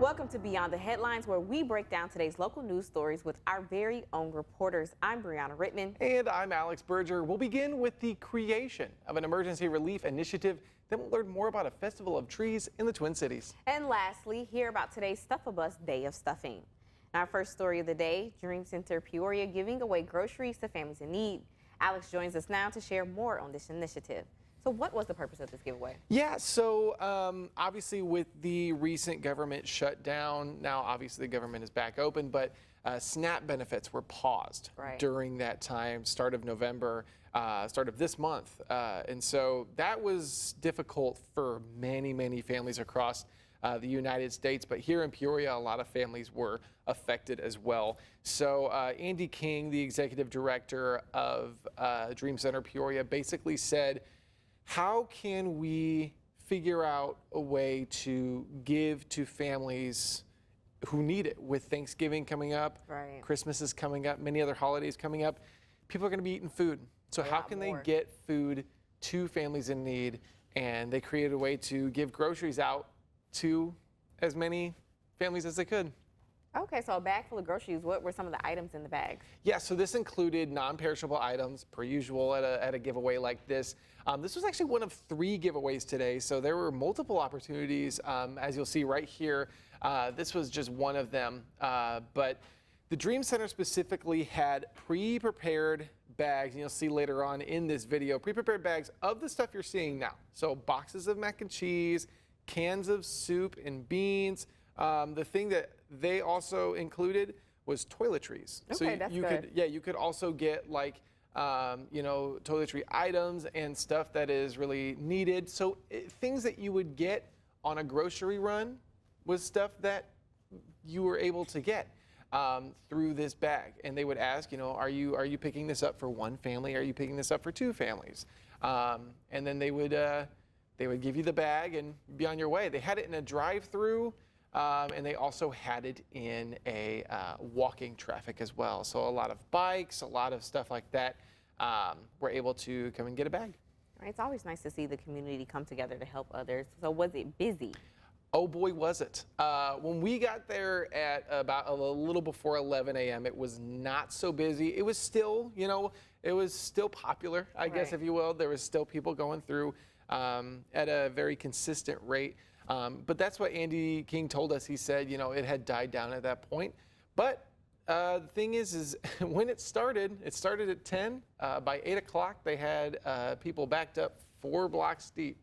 Welcome to Beyond the Headlines, where we break down today's local news stories with our very own reporters. I'm Brianna Rittman. And I'm Alex Berger. We'll begin with the creation of an emergency relief initiative. Then we'll learn more about a festival of trees in the Twin Cities. And lastly, hear about today's Stuff-A-Bus Day of Stuffing. Our first story of the day, Dream Center Peoria giving away groceries to families in need. Alex joins us now to share more on this initiative. So what was the purpose of this giveaway? Yeah, so obviously with the recent government shutdown, now obviously the government is back open, but SNAP benefits were paused during that time, start of November, start of this month. And so that was difficult for many, many families across the United States, but here in Peoria, a lot of families were affected as well. So Andy King, the executive director of Dream Center Peoria, basically said, how can we figure out a way to give to families who need it? With Thanksgiving coming up, Christmas is coming up, many other holidays coming up, people are going to be eating food. So how can they get food to families in need? And they created a way to give groceries out to as many families as they could. Okay, so a bag full of groceries. What were some of the items in the bag? Yeah, so this included non-perishable items, per usual at a giveaway like this. This was actually one of 3 giveaways today, so there were multiple opportunities, as you'll see right here. This was just one of them, but the Dream Center specifically had pre-prepared bags, and you'll see later on in this video, pre-prepared bags of the stuff you're seeing now. So boxes of mac and cheese, cans of soup and beans. The thing that they also included was toiletries. Okay, so that's you good. you could also get like, toiletry items and stuff that is really needed. So things that you would get on a grocery run was stuff that you were able to get through this bag. And they would ask, are you picking this up for one family? Are you picking this up for 2 families? And then they would give you the bag and be on your way. They had it in a drive-through. And they also had it in a walking traffic as well. So a lot of bikes, a lot of stuff like that were able to come and get a bag. Right, it's always nice to see the community come together to help others. So was it busy? Oh boy, was it. When we got there at about a little before 11 a.m., it was not so busy. It was still, it was still popular, I guess, if you will. There was still people going through at a very consistent rate. But that's what Andy King told us. He said, it had died down at that point. But the thing is when it started at 10. By 8 o'clock, they had people backed up 4 blocks deep.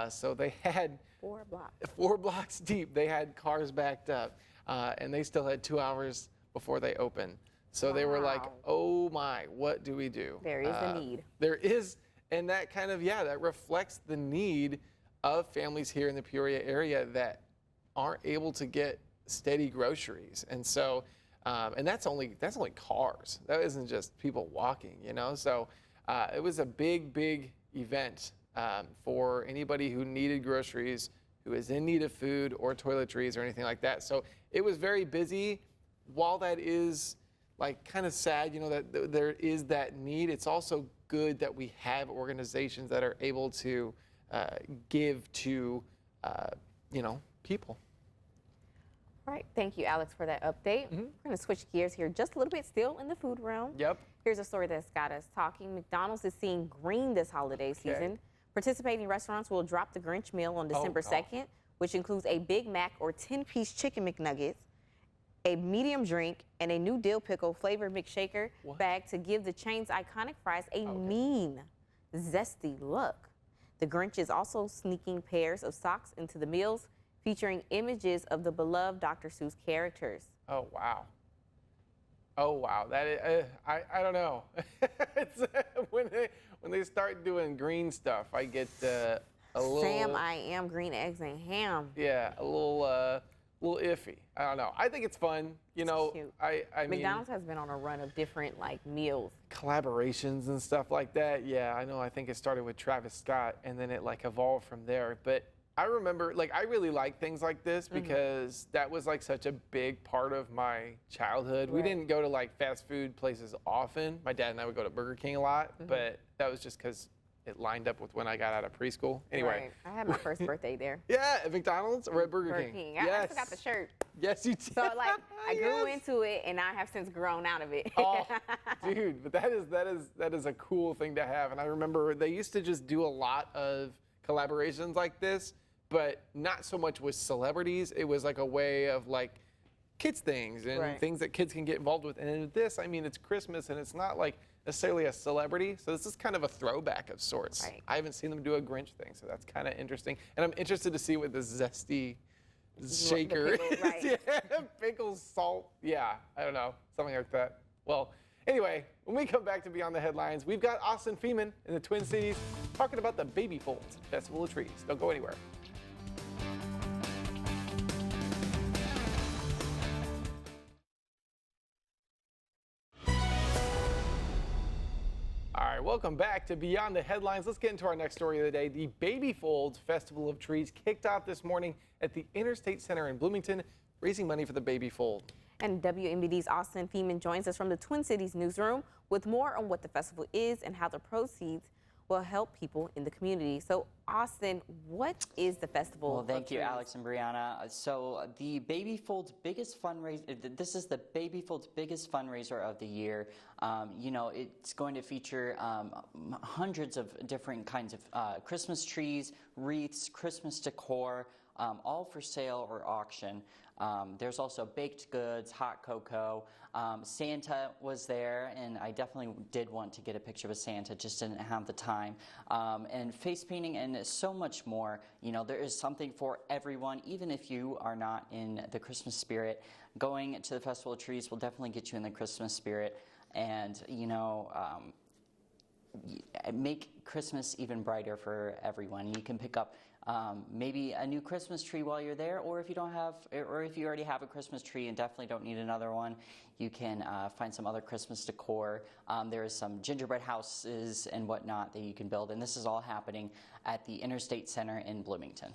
So they had 4 blocks. 4 blocks deep. They had cars backed up, and they still had 2 hours before they opened. So they were like, oh my, what do we do? There is a need. There is, and that kind of, that reflects the need of families here in the Peoria area that aren't able to get steady groceries. And so, and that's only cars. That isn't just people walking, So it was a big event for anybody who needed groceries, who is in need of food or toiletries or anything like that. So it was very busy. While that is like kind of sad, that there is that need, it's also good that we have organizations that are able to give to, people. All right, thank you, Alex, for that update. We're going to switch gears here just a little bit, still in the food realm. Yep. Here's a story that's got us talking. McDonald's is seeing green this holiday season. Participating restaurants will drop the Grinch meal on December 2nd, which includes a Big Mac or 10-piece chicken McNuggets, a medium drink, and a new dill pickle flavored McShaker bag to give the chain's iconic fries a mean, zesty look. The Grinch is also sneaking pairs of socks into the meals, featuring images of the beloved Dr. Seuss characters. Oh, wow. Oh, wow. That is, I don't know. It's, when they start doing green stuff, I get a little... Sam, I am green eggs and ham. Yeah, a little iffy. I don't know. I think it's fun. Cute. I mean, McDonald's has been on a run of different meals. Collaborations and stuff like that. Yeah, I know. I think it started with Travis Scott and then it evolved from there. But I remember, like, I really like things like this because that was like such a big part of my childhood. We didn't go to like fast food places often. My dad and I would go to Burger King a lot, but that was just because it lined up with when I got out of preschool. Anyway. Right. I had my first birthday there. Yeah, at McDonald's or at Burger King? I forgot the shirt. Yes, you did. So like I grew into it, and I have since grown out of it. Oh, dude, but that is a cool thing to have. And I remember they used to just do a lot of collaborations like this, but not so much with celebrities. It was like a way of like kids things and things that kids can get involved with. And in this, I mean, it's Christmas, and it's not like necessarily a celebrity. So this is kind of a throwback of sorts. Right. I haven't seen them do a Grinch thing, so that's kind of interesting. And I'm interested to see what the zesty shaker pickle, right. yeah, pickles, salt. Yeah, I don't know, something like that. Well, anyway, when we come back to Beyond the Headlines, we've got Austin Feeman in the Twin Cities talking about the Baby Folds Festival of Trees. Don't go anywhere. All right, welcome back to Beyond the Headlines. Let's get into our next story of the day. The Baby Folds Festival of Trees kicked off this morning at the Interstate Center in Bloomington, raising money for the baby fold. And WMBD's Austin Feeman joins us from the Twin Cities newsroom with more on what the festival is and how the proceeds will help people in the community. So, Austin, what is the festival? Well, thank you, Alex and Brianna. So, the Baby Fold's biggest fundraiser, this is the Baby Fold's biggest fundraiser of the year. You know, it's going to feature hundreds of different kinds of Christmas trees, wreaths, Christmas decor, all for sale or auction. There's also baked goods, hot cocoa. Santa was there, and I definitely did want to get a picture with Santa, just didn't have the time. And face painting and so much more. You know, there is something for everyone, even if you are not in the Christmas spirit. Going to the Festival of Trees will definitely get you in the Christmas spirit, and, you know, make Christmas even brighter for everyone. You can pick up maybe a new Christmas tree while you're there, or if you don't have, or if you already have a Christmas tree and definitely don't need another one, you can find some other Christmas decor. There is some gingerbread houses and whatnot that you can build, and this is all happening at the Interstate Center in Bloomington.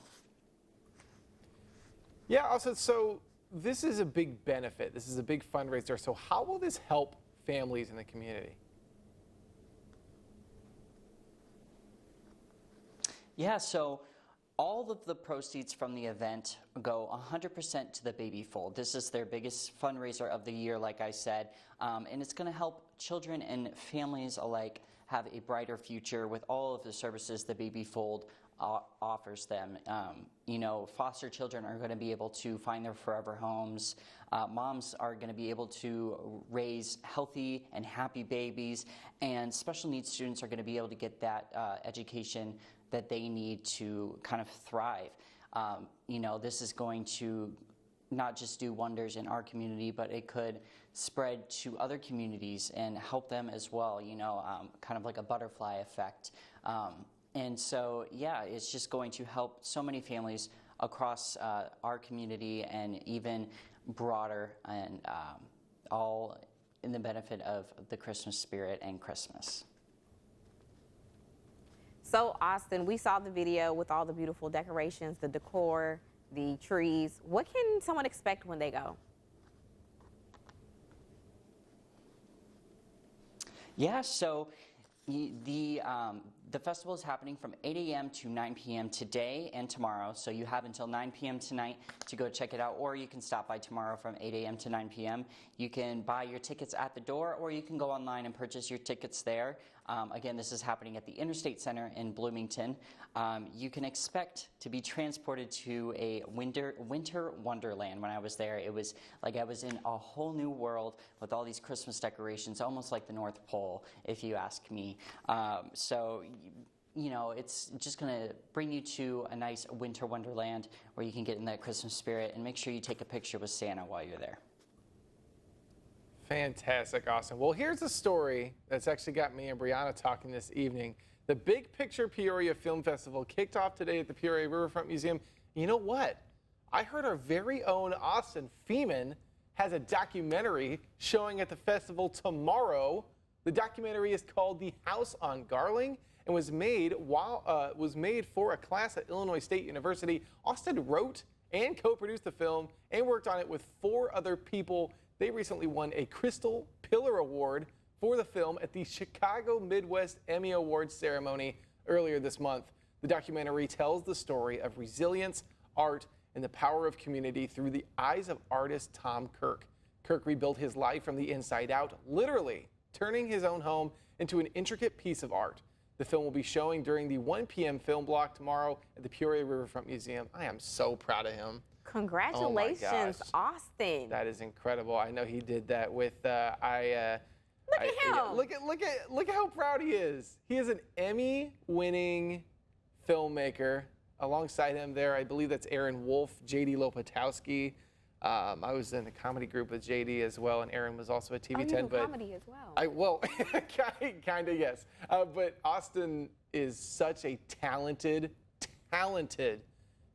Yeah, also, so this is a big benefit. This is a big fundraiser. So how will this help families in the community? Yeah, so all of the proceeds from the event go 100% to the Baby Fold. This is their biggest fundraiser of the year, like I said, and it's going to help children and families alike have a brighter future with all of the services the Baby Fold offers them. You know, foster children are going to be able to find their forever homes. Moms are going to be able to raise healthy and happy babies, and special needs students are going to be able to get that education that they need to kind of thrive. You know, this is going to not just do wonders in our community, but it could spread to other communities and help them as well, you know, kind of like a butterfly effect. And so, yeah, it's just going to help so many families across our community and even broader, and all in the benefit of the Christmas spirit and Christmas. So, Austin, we saw the video with all the beautiful decorations, the decor, the trees. What can someone expect when they go? Yeah, so the festival is happening from 8 a.m. to 9 p.m. today and tomorrow. So you have until 9 p.m. tonight to go check it out, or you can stop by tomorrow from 8 a.m. to 9 p.m. You can buy your tickets at the door, or you can go online and purchase your tickets there. Again, this is happening at the Interstate Center in Bloomington. You can expect to be transported to a winter wonderland. When I was there, it was like I was in a whole new world with all these Christmas decorations, almost like the North Pole, if you ask me. So, you know, it's just going to bring you to a nice winter wonderland where you can get in that Christmas spirit, and make sure you take a picture with Santa while you're there. Fantastic, Austin. Well, here's a story that's actually got me and Brianna talking this evening. The Big Picture Peoria Film Festival kicked off today at the Peoria Riverfront Museum. You know what? I heard our very own Austin Feeman has a documentary showing at the festival tomorrow. The documentary is called The House on Garling. and was made for a class at Illinois State University. Austin wrote and co-produced the film and worked on it with 4 other people. They recently won a Crystal Pillar Award for the film at the Chicago Midwest Emmy Awards ceremony earlier this month. The documentary tells the story of resilience, art, and the power of community through the eyes of artist Tom Kirk. Kirk rebuilt his life from the inside out, literally turning his own home into an intricate piece of art. The film will be showing during the 1 p.m. film block tomorrow at the Peoria Riverfront Museum. I am so proud of him. Congratulations, Austin. That is incredible. I know he did that with Look at him. Look at how proud he is. He is an Emmy-winning filmmaker. Alongside him there, I believe that's Aaron Wolf, J.D. Lopatowski. I was in the comedy group with JD as well, and Aaron was also a TV 10. You do comedy as well. Well, kind of, yes. But Austin is such a talented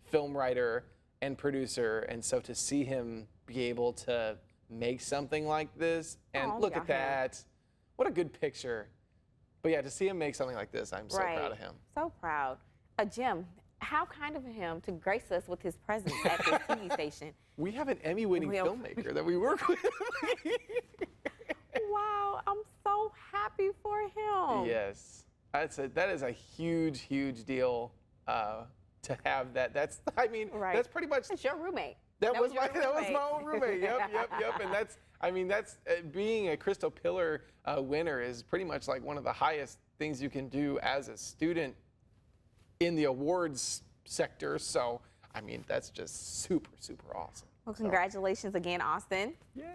film writer and producer, and so to see him be able to make something like this, and look at that, what a good picture. But yeah, to see him make something like this, I'm so proud of him. So proud. Jim, how kind of him to grace us with his presence at this TV station. We have an Emmy-winning filmmaker that we work with. Wow, I'm so happy for him. Yes, that is a huge deal to have that. That's that's pretty much. It's your roommate. That was my own roommate. Yep. And that's being a Crystal Pillar winner is pretty much like one of the highest things you can do as a student in the awards sector. So, that's just super awesome. Well, congratulations again, Austin. Yay.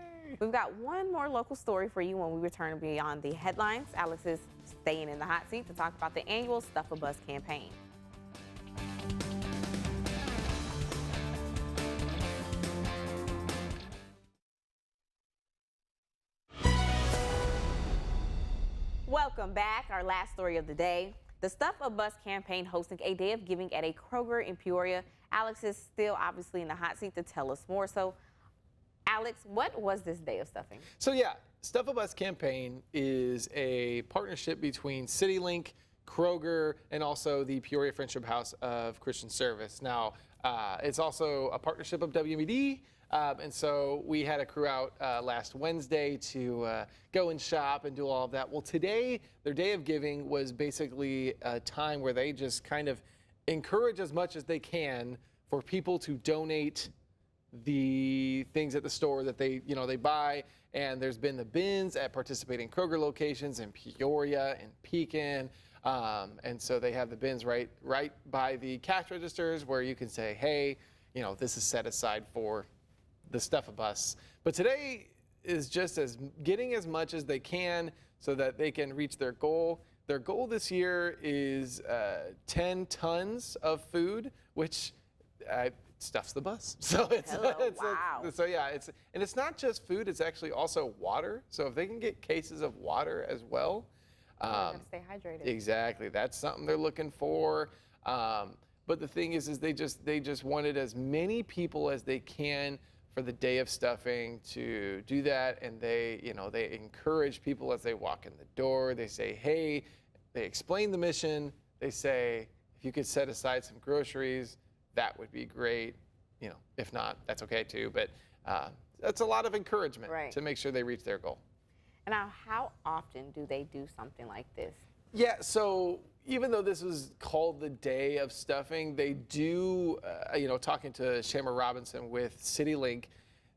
We've got one more local story for you when we return beyond the headlines. Alex is staying in the hot seat to talk about the annual Stuff a Bus campaign. Welcome back. Our last story of the day. The Stuff a Bus campaign hosting a day of giving at a Kroger in Peoria. Alex is still obviously in the hot seat to tell us more. So, Alex, what was this day of stuffing? So yeah, Stuff a Bus campaign is a partnership between CityLink, Kroger, and also the Peoria Friendship House of Christian Service. Now, it's also a partnership of WMED. And so we had a crew out last Wednesday to go and shop and do all of that. Well, today, their day of giving was basically a time where they just kind of encourage as much as they can for people to donate the things at the store that they buy. And there's been the bins at participating Kroger locations in Peoria and Pekin. And so they have the bins right by the cash registers where you can say, hey, this is set aside for the Stuff a Bus. But today is just as getting as much as they can so that they can reach their goal. Their goal this year is 10 tons of food, which stuffs the bus. So it's not just food, it's actually also water. So if they can get cases of water as well. Gotta stay hydrated. Exactly, that's something they're looking for. But the thing is they just wanted as many people as they can for the day of stuffing to do that, and they encourage people as they walk in the door. They say, hey, they explain the mission. They say, if you could set aside some groceries, that would be great. If not, that's okay too. But that's a lot of encouragement to make sure they reach their goal. And now, how often do they do something like this? Yeah, so even though this was called the day of stuffing, they do, talking to Shamar Robinson with CityLink,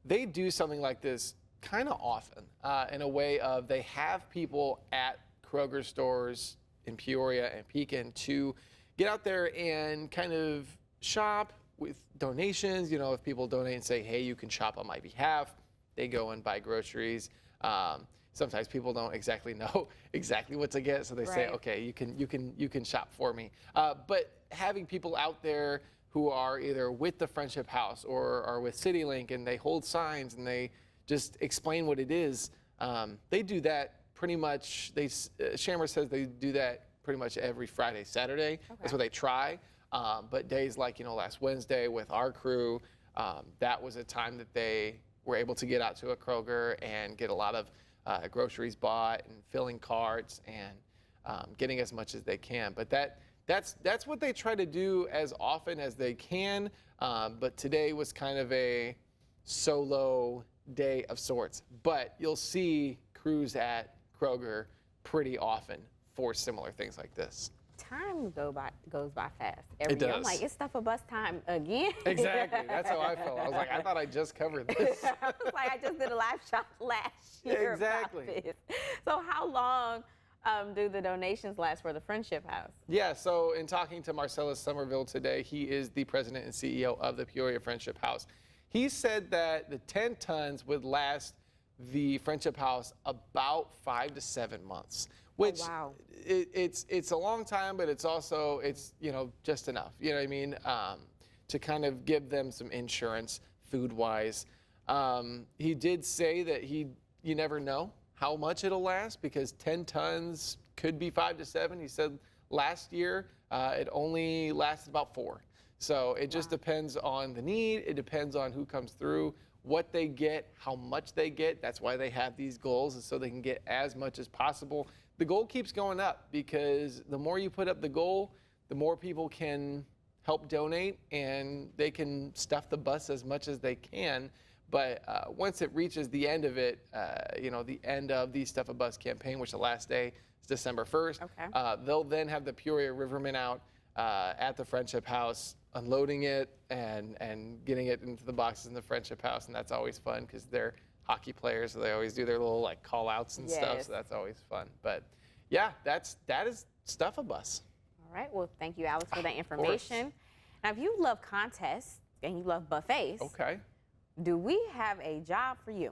they do something like this kind of often in a way of they have people at Kroger stores in Peoria and Pekin to get out there and kind of shop with donations. If people donate and say, hey, you can shop on my behalf, they go and buy groceries. Sometimes people don't exactly know exactly what to get, so they say, okay, you can shop for me. But having people out there who are either with the Friendship House or are with CityLink and they hold signs and they just explain what it is, they do that pretty much. Shamar says they do that pretty much every Friday, Saturday. Okay. That's what they try. But days like last Wednesday with our crew, that was a time that they were able to get out to a Kroger and get a lot of groceries bought and filling carts, and getting as much as they can. But that's what they try to do as often as they can. But today was kind of a solo day of sorts. But you'll see crews at Kroger pretty often for similar things like this. Time goes by fast. Every year. Does. I'm like, it's stuff for bus time again. Exactly. That's how I felt. I was like, I thought I just covered this. I was like, I just did a live shot last year Exactly. about this. So how long do the donations last for the Friendship House? Yeah, so in talking to Marcellus Somerville today, he is the president and CEO of the Peoria Friendship House. He said that the 10 tons would last the Friendship House about 5 to 7 months, which wow. it's a long time, but it's also, just enough, you know what I mean, to kind of give them some insurance food-wise. He did say that you never know how much it'll last because 10 tons could be 5 to 7. He said last year it only lasted about 4. So it just depends on the need. It depends on who comes through, what they get, how much they get. That's why they have these goals, is so they can get as much as possible. The goal keeps going up because the more you put up the goal, the more people can help donate and they can stuff the bus as much as they can. But once it reaches the end of it, the end of the Stuff a Bus campaign, which the last day is December 1st, they'll then have the Peoria Rivermen out at the Friendship House, unloading it and getting it into the boxes in the Friendship House. And that's always fun because they're hockey players, so they always do their little call outs and stuff. So that's always fun. But yeah, that is Stuff a Bus. All right. Well, thank you, Alex, for that information. Now, if you love contests and you love buffets, okay, do we have a job for you?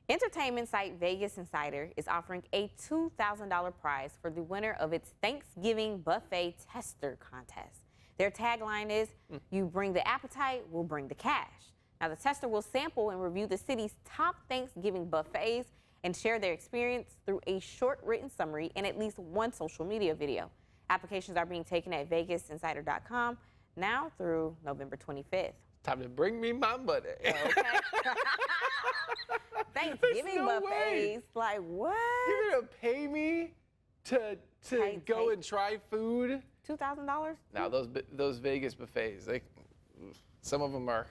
Entertainment site Vegas Insider is offering a $2,000 prize for the winner of its Thanksgiving Buffet Tester Contest. Their tagline is, you bring the appetite, we'll bring the cash. Now, the tester will sample and review the city's top Thanksgiving buffets and share their experience through a short written summary and at least one social media video. Applications are being taken at vegasinsider.com now through November 25th. Time to bring me my money. Okay. Thanksgiving no buffets. way. Like, what? You're going to pay me to go and try food? $2,000? Now, those Vegas buffets, some of them are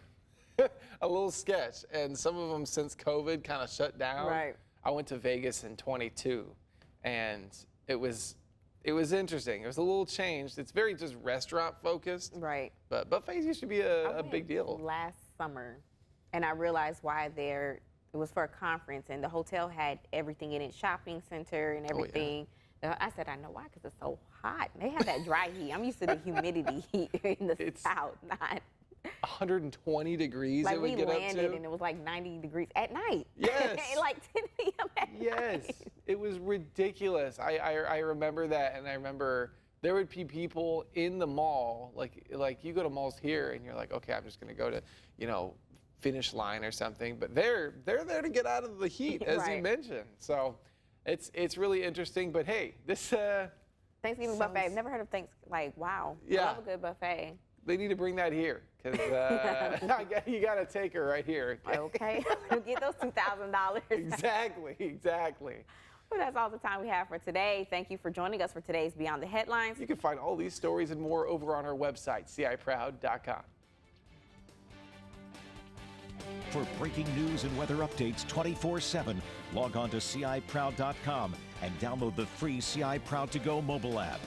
a little sketch, and some of them since COVID kind of shut down. Right. I went to Vegas in 22, and it was interesting. It was a little changed. It's very just restaurant focused. Right. But buffets used to be a big deal. Last summer, and I realized why it was for a conference, and the hotel had everything in it, shopping center and everything. I said, I know why, because it's so hot. They have that dry heat. I'm used to the humidity heat in the South, not 120 degrees it would get up to. We landed and it was like 90 degrees at night. Yes. Like 10 p.m. at night. It was ridiculous. I remember that, and I remember there would be people in the mall, like you go to malls here, and you're like, okay, I'm just going to go to, Finish Line or something, but they're there to get out of the heat, as you mentioned. So it's really interesting. But hey, this Thanksgiving buffet. I've never heard of wow. Yeah. I love a good buffet. They need to bring that here because you got to take her right here. Okay. Get those $2,000. Exactly. Well, that's all the time we have for today. Thank you for joining us for today's Beyond the Headlines. You can find all these stories and more over on our website, ciproud.com. For breaking news and weather updates 24/7, log on to ciproud.com and download the free CI Proud to Go mobile app.